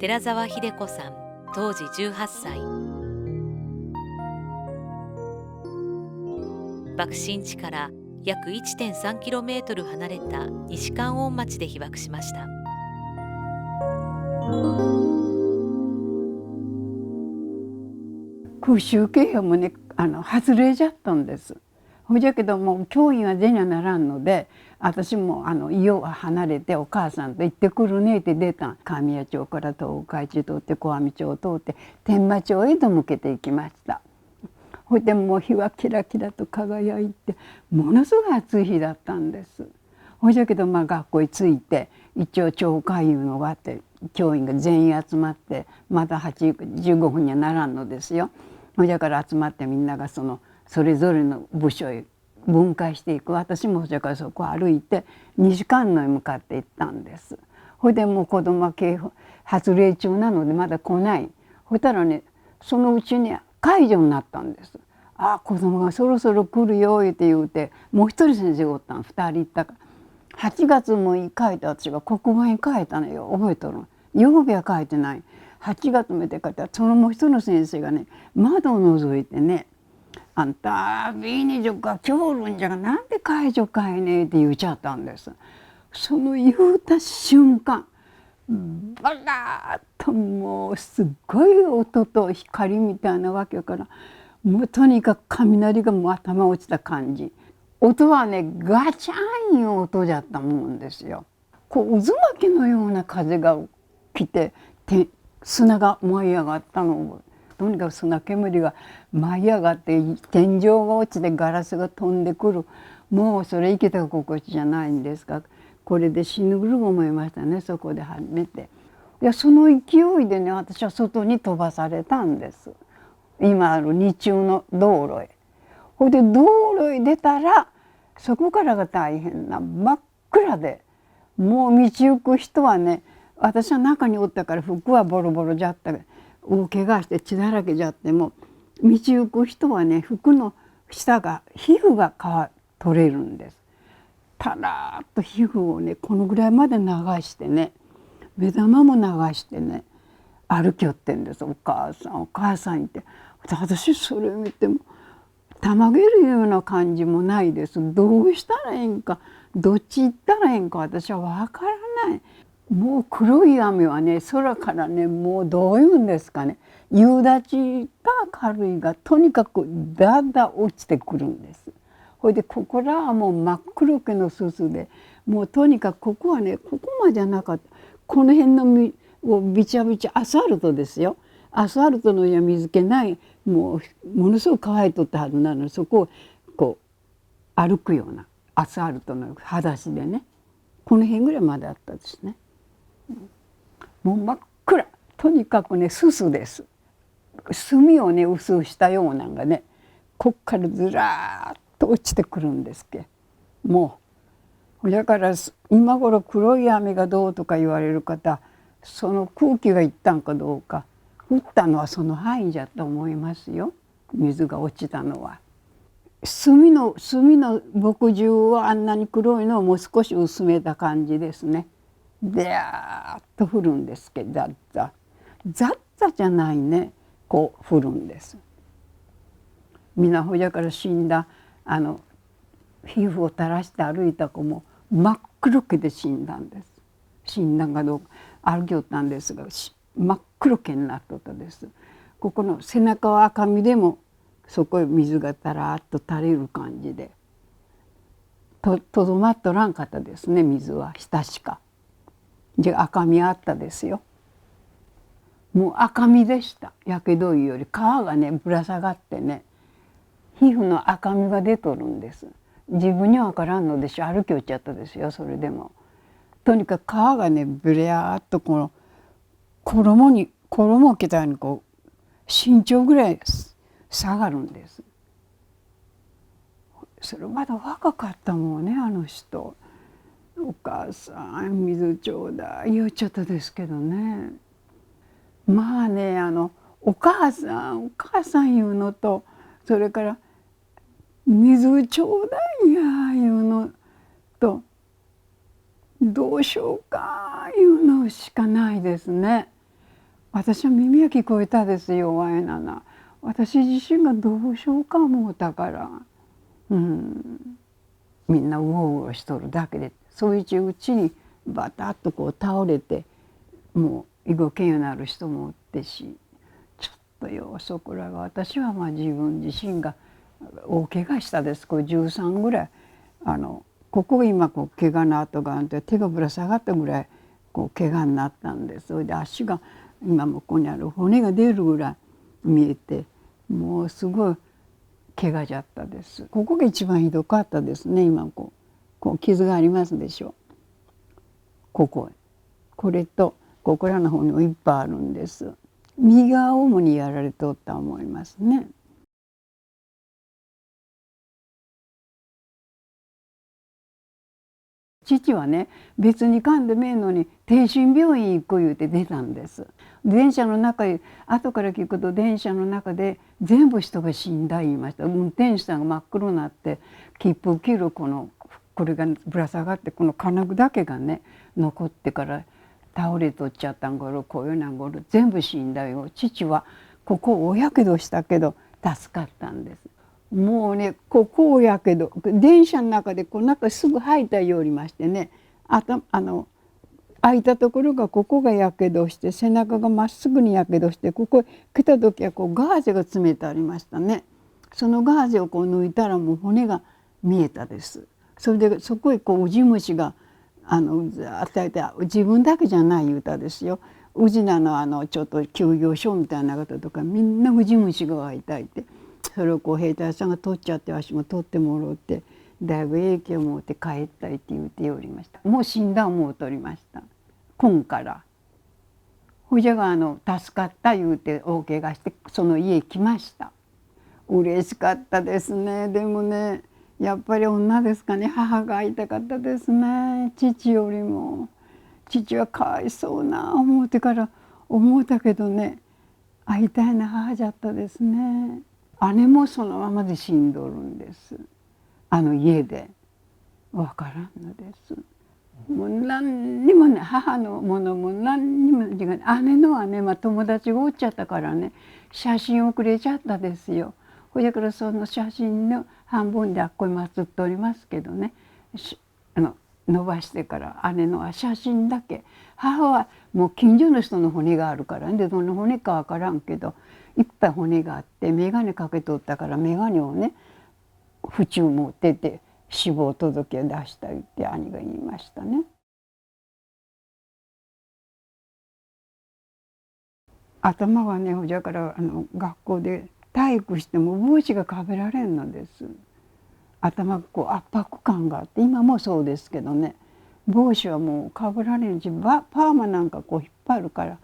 寺澤秀子さん、当時18歳。爆心地から約 1.3km 離れた西関温町で被爆しました。空襲警報もね外れちゃったんです。ほいじゃけども教員は出にゃならんので、私も家を離れてお母さんと行ってくるねって出た。神谷町から東海地通って小網町を通って天満町へと向けて行きました。ほいでもう日はキラキラと輝いてものすごい暑い日だったんです。ほいじゃけど学校へ着いて一応町会いうのがあって教員が全員集まってまだ8時15分にはならんのですよ。ほいじゃから集まってみんながそれぞれの部署へ分解していく。私もそれからそこを歩いて西関野へ向かって行ったんです。ほいでもう子供は警報発令中なのでまだ来ない。ほいたらねそのうちに解除になったんです。ああ子供がそろそろ来るよって言うて、もう一人先生がおったん、2人行ったから。8月6日書いて私が黒板に書いたのよ、覚えとる。曜日は書いてない。8月目で書いたらそのもう一人の先生がね窓を覗いてね「あんたビーニ族が今日おるんじゃがなんで解除かいね」って言っちゃったんです。その言うた瞬間バラーッともうすっごい音と光みたいなわけから、もうとにかく雷がもう頭落ちた感じ。音はねガチャンいう音じゃったもんですよ。こう渦巻きのような風が来て砂が舞い上がったのを、とにかく砂煙が舞い上がって天井が落ちてガラスが飛んでくる。もうそれ生きた心地じゃないんですが、これで死ぬぐる思いましたね、そこで初めて。いやその勢いでね私は外に飛ばされたんです。今ある日中の道路へ。ほいで道路へ出たらそこからが大変な真っ暗で、もう道行く人はね、私は中におったから服はボロボロじゃった大怪我して血だらけじゃっても、道行く人はね服の下が皮膚が取れるんです。たらーっと皮膚をねこのぐらいまで流してね、目玉も流してね歩きよってんです。お母さんお母さんって。私それを見てもたまげるような感じもないです。どうしたらいいんかどっち行ったらいいんか私は分からない。もう黒い雨はね空からねもうどういうんですかね、夕立が軽いがとにかくだんだん落ちてくるんです。ほいでここらはもう真っ黒けのすすで、もうとにかくここはねここまでじゃなかった。この辺のをびちゃびちゃアスファルトですよ。アスファルトの上は水気ないものすごく乾いとったはずなのに、そこをこう歩くようなアスファルトの裸足でね、この辺ぐらいまであったですね。もう真っ暗、とにかくねすすです。墨をね薄したようなのがねこっからずらーっと落ちてくるんですけど、もうだから今頃黒い雨がどうとか言われる方、その空気がいったんかどうか、降ったのはその範囲じゃと思いますよ。水が落ちたのは墨の墨汁はあんなに黒いのをもう少し薄めた感じですね。でーっと降るんですけど、ザッザザッザじゃないね、こう降るんです。皆ほやから死んだ皮膚を垂らして歩いた子も真っ黒けで死んだんです。死んだかどうか歩きよったんですが真っ黒けになっとったです。ここの背中は赤みでもそこへ水がたらっと垂れる感じでとどまっとらんかったですね。水は下しか。じゃ赤みあったですよ。もう赤みでした。やけどいうより皮がねぶら下がってね皮膚の赤みが出とるんです。自分には分からんのでしょ、歩き落ちちゃったですよ。それでもとにかく皮がねぶれーっとこの衣を着たようにこう身長ぐらい下がるんです。それまだ若かったもんね、あの人。お母さん水ちょうだい言っちゃったですけどね。まあねお母さん言うのと、それから水ちょうだいや言うのと、どうしようかいうのしかないですね。私は耳が聞こえたですよ、わいなな。私自身がどうしようか思うたから、みんなうおうおしとるだけで、そういううちにバタッとこう倒れて、もう動けんようになる人もおってし、ちょっとよそこらが、私はまあ自分自身が大怪我したです。これ13ぐらいここが今こう怪我の跡があって手がぶら下がったぐらいこう怪我になったんです。それで足が今もここにある骨が出るぐらい見えて、もうすごい怪我じゃったです。ここが一番ひどかったですね。今こう傷がありますでしょ。これとここらの方にもいっぱいあるんです。右側を主にやられとったと思いますね。父はね、別にかんでめえのに定心病院行く言うて出たんです。電車の中へ、後から聞くと電車の中で全部人が死んだ言いました。運転手さんが真っ黒になって切符を切るこれがぶら下がって、この金具だけがね残ってから倒れとっちゃったんごろ、こういうなんごろ全部死んだよ。父はここ大やけどしたけど助かったんです。もうね、ここやけど電車の中でこうなんかすぐ吐いたようりましてね、開いたところがここがやけどして、背中がまっすぐにやけどして、ここ来た時はこうガーゼが詰めてありましたね。そのガーゼをこう抜いたらもう骨が見えたです。それでそこへこうウジ虫が与えて、自分だけじゃない言うたですよ。宇治名のちょっと休業所みたいな方とかみんなウジ虫が湧いたいて、それをこう兵隊さんが取っちゃって、わしも取ってもろうってだいぶ影響を持って帰ったいって言うておりました。もう死んだ思うとりました。今からほいじゃが助かった言うて大怪我してその家来ました。嬉しかったですね。でもね、やっぱり女ですかね、母が会いたかったですね、父よりも。父はかわいそうな思うてから思うたけどね、会いたいな母じゃったですね。姉もそのままで死んどるんです。家でわからんのです。もう何にもね、母のものも何にも違う。姉のはね、友達がおっちゃったからね、写真をくれちゃったですよ。ほいだからその写真の半分であっこに祀っておりますけどね、伸ばしてから姉のは写真だけ。母はもう近所の人の骨があるからね、どの骨かわからんけどいっぱい骨があって、眼鏡かけとったから眼鏡をね府中持ってて死亡届を出したいって兄が言いましたね。頭がね、ほじゃから学校で体育しても帽子がかぶられんのです。頭がこう圧迫感があって、今もそうですけどね、帽子はもうかぶられんし、パーマなんかこう引っ張るから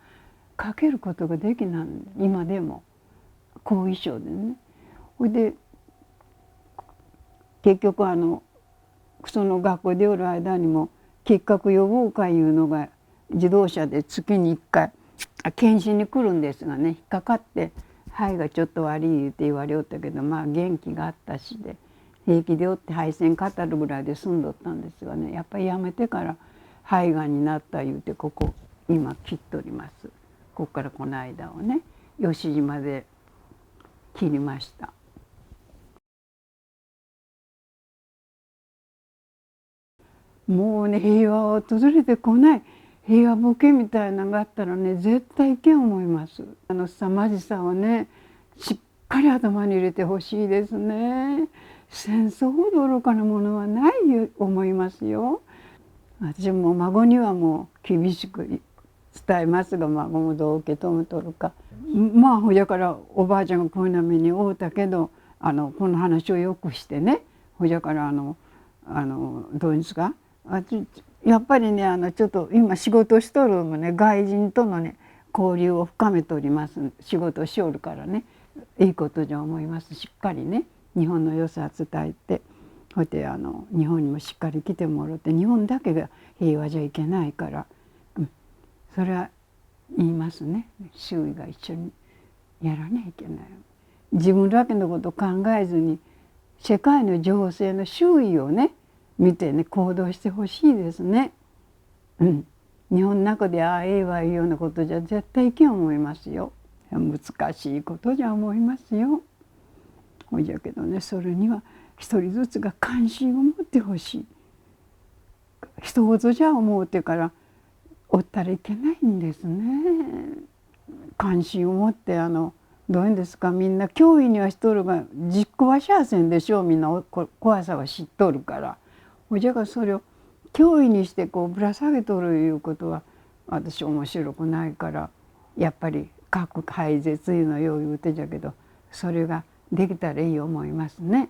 かけることができない、今でも後遺症でね。ほいで結局その学校でおる間にも結核予防会いうのが自動車で月に1回検診に来るんですがね、引っかかって肺がちょっと悪いって言われよったけど、元気があったしで平気でおって肺腺語るぐらいで済んどったんですがね、やっぱりやめてから肺がんになった言うてここ今切っております。ここからこの間をね吉島で切りました。もうね、平和は訪れてこない。平和ボケみたいなのがあったらね、絶対いけん思います。凄まじさをね、しっかり頭に入れてほしいですね。戦争ほど愚かなものはない思いますよ。私も孫にはもう厳しく伝えますが、孫もどう受け止めとるか。ほやからおばあちゃんがこういうな目に遭うたけど、この話をよくしてね、ほやからどういうんですか、やっぱりねちょっと今仕事しとるもね、外人とのね交流を深めております。仕事をしおるからね、いいことじゃ思います。しっかりね日本の良さ伝えて、ほいで日本にもしっかり来てもらって、日本だけが平和じゃいけないから、それは言いますね。周囲が一緒にやらなきゃいけない。自分だけのこと考えずに世界の情勢の周囲をね見てね行動してほしいですね。日本の中でああええわいうようなことじゃ絶対いけん思いますよ。難しいことじゃ思いますよ。ほいじゃけどね、それには一人ずつが関心を持ってほしい。人事じゃ思うてからおったらいけないんですね。関心を持ってどういうんですか、みんな脅威にはしとるが実行はしゃあせんでしょう。みんな怖さは知っとるから。ほいじゃがそれを脅威にしてこうぶら下げとるいうことは私面白くないから、やっぱり核廃絶いうのよう言うてじゃけど、それができたらいい思いますね。